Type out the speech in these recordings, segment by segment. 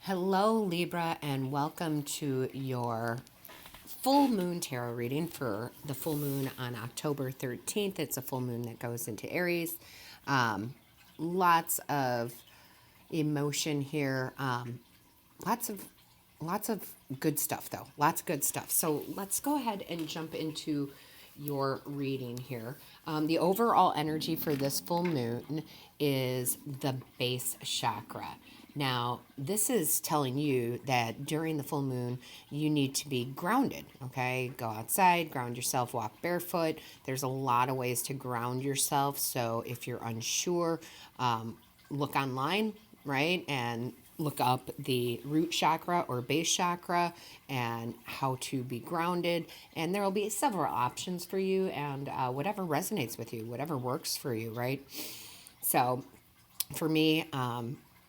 Hello, Libra, and welcome to your full moon tarot reading for the full moon on October 13th. It's a full moon that goes into Aries. Lots of emotion here. Lots of good stuff, though. Lots of good stuff. So let's go ahead and jump into your reading here. The overall energy for this full moon is the base chakra. Now, this is telling you that during the full moon, you need to be grounded, okay? Go outside, ground yourself, walk barefoot. There's a lot of ways to ground yourself. So if you're unsure, look online, right? And look up the root chakra or base chakra and how to be grounded. And there will be several options for you and whatever resonates with you, whatever works for you, right? So for me,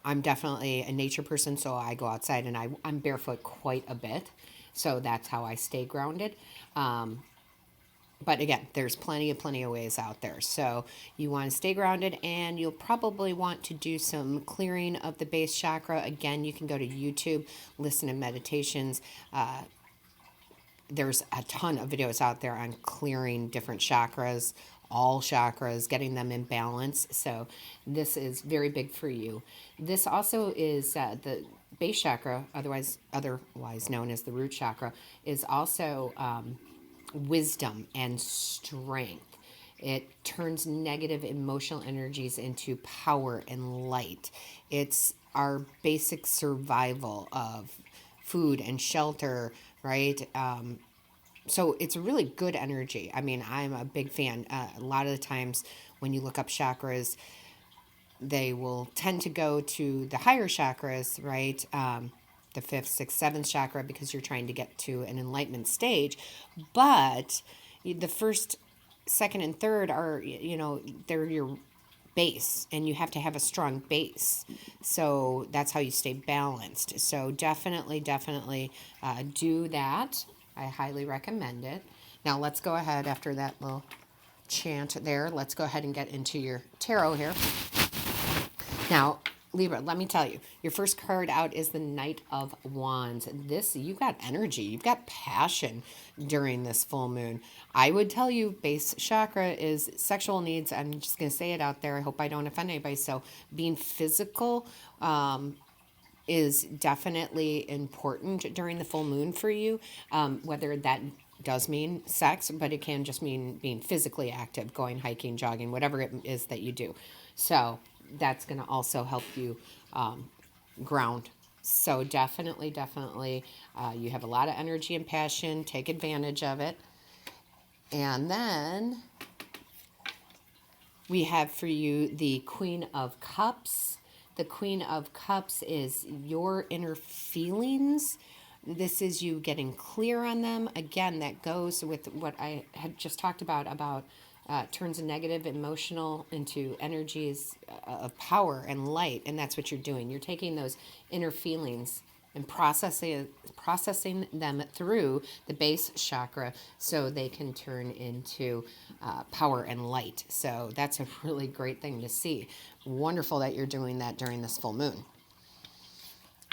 I'm definitely a nature person, so I go outside and I'm barefoot quite a bit. So that's how I stay grounded. But again, there's plenty of ways out there. So you want to stay grounded, and you'll probably want to do some clearing of the base chakra. Again, you can go to YouTube, listen to meditations. There's a ton of videos out there on clearing different chakras, all chakras, getting them in balance. So this is very big for you. This also is the base chakra, otherwise known as the root chakra, is also wisdom and strength. It turns negative emotional energies into power and light. It's our basic survival of food and shelter, right? So it's a really good energy. I mean, I'm a big fan. A lot of the times when you look up chakras, they will tend to go to the higher chakras, right? The fifth, sixth, seventh chakra, because you're trying to get to an enlightenment stage. But the first, second, and third are, they're your base, and you have to have a strong base. So that's how you stay balanced. So definitely do that. I highly recommend it. Now let's go ahead after that little chant there. Let's go ahead and get into your tarot here. Now, Libra, let me tell you, your first card out is the Knight of Wands. You've got energy, you've got passion during this full moon. I would tell you base chakra is sexual needs. I'm just going to say it out there. I hope I don't offend anybody. So being physical is definitely important during the full moon for you, whether that does mean sex, but it can just mean being physically active, going hiking, jogging, whatever it is that you do. So that's going to also help you ground. So definitely, you have a lot of energy and passion. Take advantage of it. And then we have for you the Queen of Cups. The Queen of Cups is your inner feelings. This is you getting clear on them. Again, that goes with what I had just talked about turns a negative emotional into energies of power and light. And that's what you're doing. You're taking those inner feelings and processing them through the base chakra so they can turn into power and light. So that's a really great thing to see. Wonderful that you're doing that during this full moon.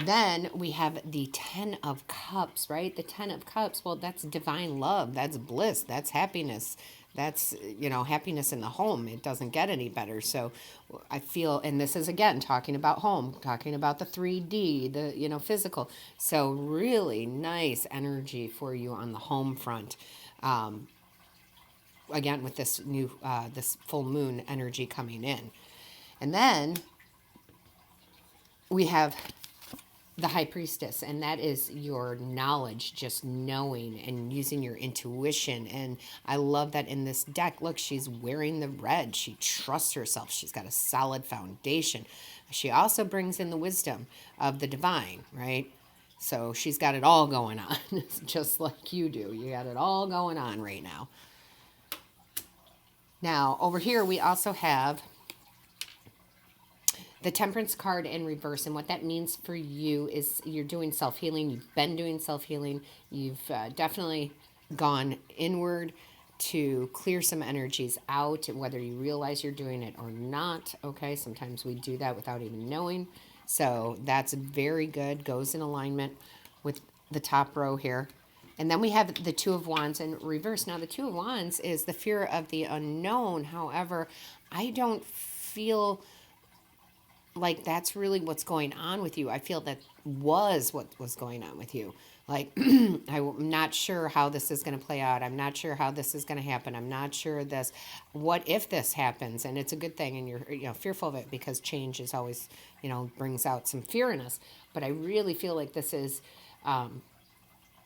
Then we have the Ten of Cups, right? The Ten of Cups, well, that's divine love. That's bliss. That's happiness. That's, happiness in the home. It doesn't get any better. So I feel, and this is again talking about home, talking about the 3D, the, physical. So really nice energy for you on the home front. Again, with this this full moon energy coming in. And then we have the High Priestess, and that is your knowledge, just knowing and using your intuition. And I love that in this deck, look, she's wearing the red. She trusts herself. She's got a solid foundation. She also brings in the wisdom of the divine, right? So she's got it all going on, just like you do. You got it all going on right now. Now, over here, we also have the Temperance card in reverse. And what that means for you is you're doing self-healing. You've been doing self-healing. You've definitely gone inward to clear some energies out, whether you realize you're doing it or not. Okay, sometimes we do that without even knowing. So that's very good, goes in alignment with the top row here. And then we have the Two of Wands in reverse. Now, the Two of Wands is the fear of the unknown. However, I don't feel like that's really what's going on with you. I feel that was what was going on with you. Like, I'm not sure how this is going to play out. I'm not sure how this is going to happen. I'm not sure this. What if this happens? And it's a good thing, and you're fearful of it because change is always brings out some fear in us. But I really feel like this is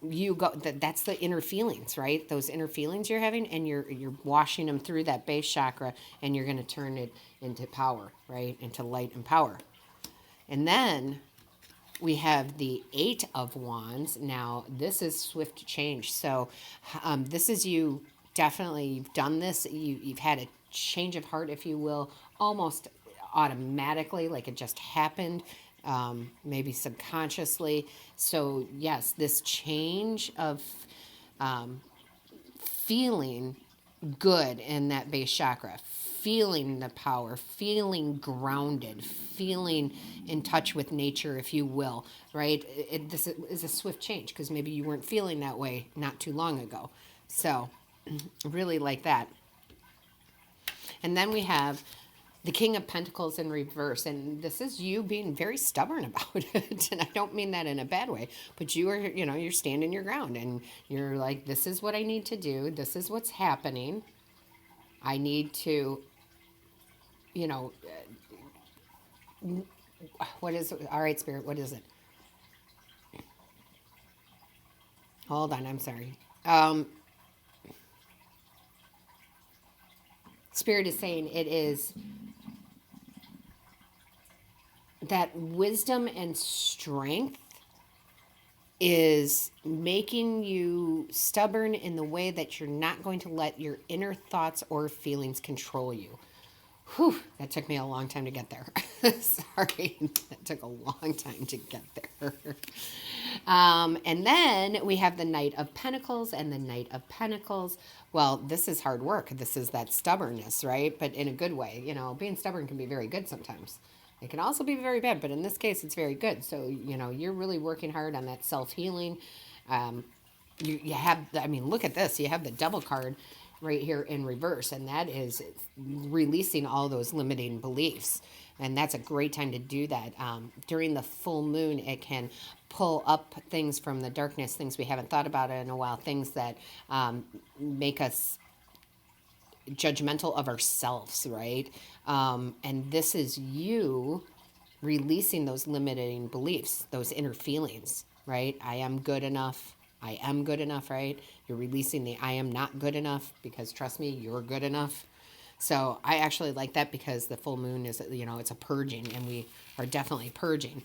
that's the inner feelings, right? Those inner feelings you're having, and you're washing them through that base chakra, and you're going to turn it into power, right? Into light and power. And then we have the Eight of Wands. Now, this is swift change. So this is you definitely, you've done this. You've had a change of heart, if you will, almost automatically, like it just happened, maybe subconsciously. So yes, this change of feeling good in that base chakra, feeling the power, feeling grounded, feeling in touch with nature, if you will, right? This is a swift change because maybe you weren't feeling that way not too long ago. So really like that. And then we have the King of Pentacles in reverse, and this is you being very stubborn about it. And I don't mean that in a bad way, but you are, you're standing your ground, and you're like, this is what I need to do. This is what's happening. I need to, what is it? All right, Spirit, what is it? Hold on, I'm sorry. Spirit is saying it is that wisdom and strength is making you stubborn in the way that you're not going to let your inner thoughts or feelings control you. Whew, that took me a long time to get there. Sorry, that took a long time to get there. And then we have the Knight of Pentacles and the Knight of Pentacles. Well, this is hard work. This is that stubbornness, right? But in a good way. Being stubborn can be very good sometimes. It can also be very bad, but in this case, it's very good. So, you're really working hard on that self-healing. You have, look at this. You have the Devil card right here in reverse, and that is releasing all those limiting beliefs. And that's a great time to do that. During the full moon, it can pull up things from the darkness, things we haven't thought about in a while, things that make us judgmental of ourselves, right? And this is you releasing those limiting beliefs, those inner feelings, right? I am good enough. I am good enough, right? You're releasing the I am not good enough, because trust me, you're good enough. So I actually like that, because the full moon is, it's a purging, and we are definitely purging.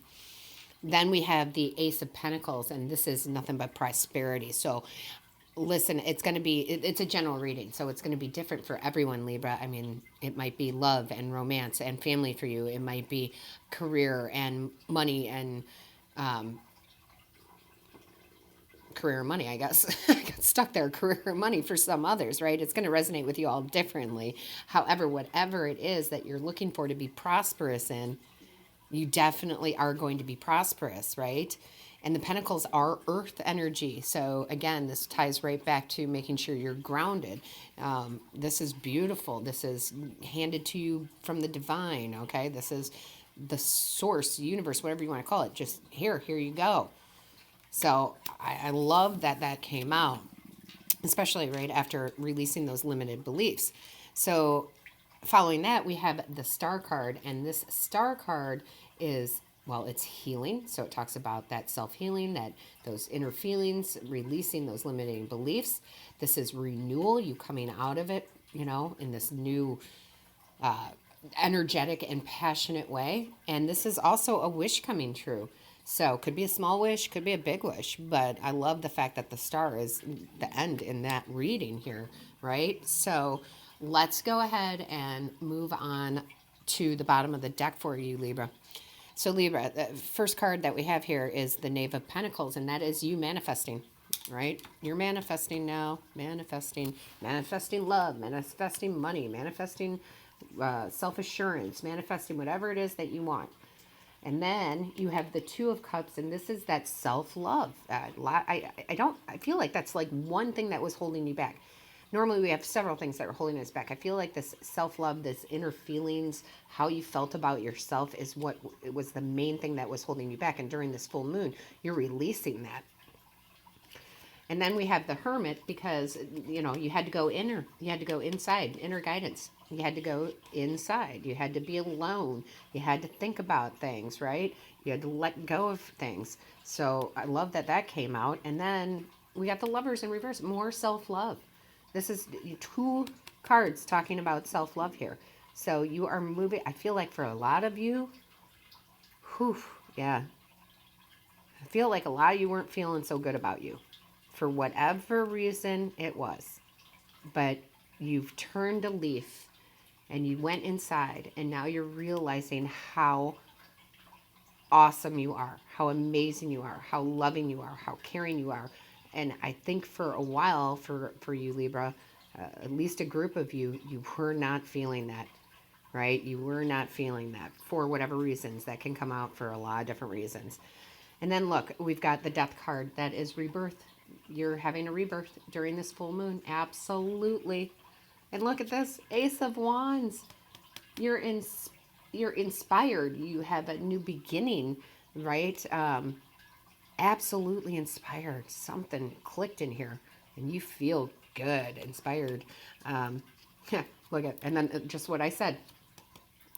Then we have the Ace of Pentacles, and this is nothing but prosperity. So listen, it's a general reading, so it's going to be different for everyone, Libra. It might be love and romance and family for you. It might be career and money and career and money, I guess. I got stuck there, career and money for some others, right? It's going to resonate with you all differently. However, whatever it is that you're looking for to be prosperous in, you definitely are going to be prosperous, right? And the pentacles are earth energy. So again, this ties right back to making sure you're grounded. This is beautiful. This is handed to you from the divine, okay? This is the source, universe, whatever you want to call it. Just here you go. So I love that came out, especially right after releasing those limited beliefs. So following that, we have the Star card, and this Star card is, well, it's healing. So it talks about that self-healing, that those inner feelings, releasing those limiting beliefs. This is renewal, you coming out of it, in this new energetic and passionate way. And this is also a wish coming true. So could be a small wish, could be a big wish, but I love the fact that the star is the end in that reading here, right? So let's go ahead and move on to the bottom of the deck for you, Libra. So Libra, the first card that we have here is the Knave of Pentacles, and that is you manifesting, right? You're manifesting now, manifesting love, manifesting money, manifesting self-assurance, manifesting whatever it is that you want. And then you have the Two of Cups, and this is that self-love. I feel like that's like one thing that was holding you back. Normally we have several things that are holding us back. I feel like this self-love, this inner feelings, how you felt about yourself is what it was the main thing that was holding you back. And during this full moon, you're releasing that. And then we have the Hermit because, you know, you had to go inner. You had to go inside, inner guidance. You had to go inside. You had to be alone. You had to think about things, right? You had to let go of things. So I love that that came out. And then we got the Lovers in reverse, more self-love. This is 2 cards talking about self-love here. So you are moving. I feel like for a lot of you, whew, yeah. I feel like a lot of you weren't feeling so good about you for whatever reason it was. But you've turned a leaf and you went inside, and now you're realizing how awesome you are, how amazing you are, how loving you are, how caring you are. And I think for a while, for you, Libra, at least a group of you, you were not feeling that, right? You were not feeling that for whatever reasons. That can come out for a lot of different reasons. And then look, we've got the Death card. That is rebirth. You're having a rebirth during this full moon. Absolutely. And look at this, Ace of Wands. You're inspired. You have a new beginning, right? Absolutely inspired. Something clicked in here, and you feel good, inspired. Look at, and then just what I said.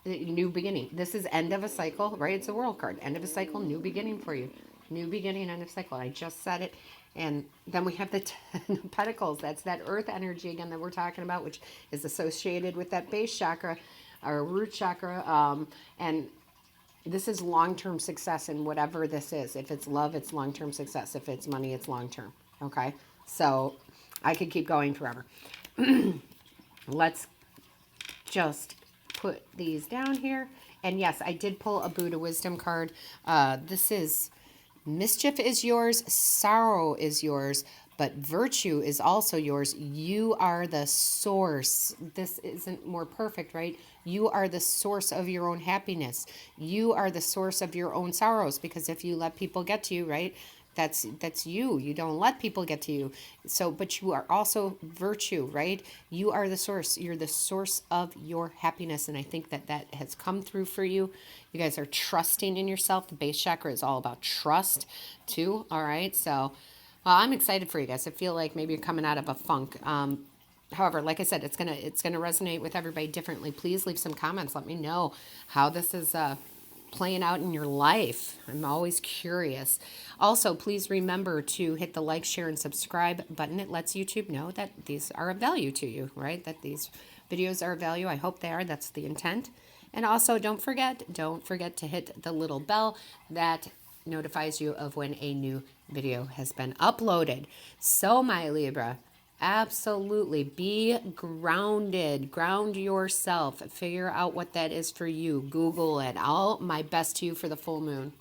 New beginning. This is end of a cycle, right? It's a world card. End of a cycle, new beginning for you. New beginning, end of cycle. I just said it. And then we have the 10 of Pentacles. That's that earth energy again that we're talking about, which is associated with that base chakra or root chakra. And this is long-term success in whatever this is. If it's love, it's long-term success. If it's money, it's long-term. Okay? So I could keep going forever. Let's just put these down here. And yes, I did pull a Buddha Wisdom card. This is mischief is yours, sorrow is yours, but virtue is also yours. You are the source. This isn't more perfect, right? You are the source of your own happiness. You are the source of your own sorrows, because if you let people get to you, right? That's you. You don't let people get to you. So, but you are also virtue, right? You are the source. You're the source of your happiness. And I think that that has come through for you. You guys are trusting in yourself. The base chakra is all about trust too. All right. So I'm excited for you guys. I feel like maybe you're coming out of a funk. However, like I said, it's gonna resonate with everybody differently. Please leave some comments. Let me know how this is playing out in your life. I'm always curious. Also, please remember to hit the like, share, and subscribe button. It lets YouTube know that these are of value to you, right? That these videos are of value. I hope they are. That's the intent. And also, don't forget to hit the little bell that notifies you of when a new video has been uploaded. So, my Libra, absolutely be grounded. Ground yourself. Figure out what that is for you. Google it. All my best to you for the full moon.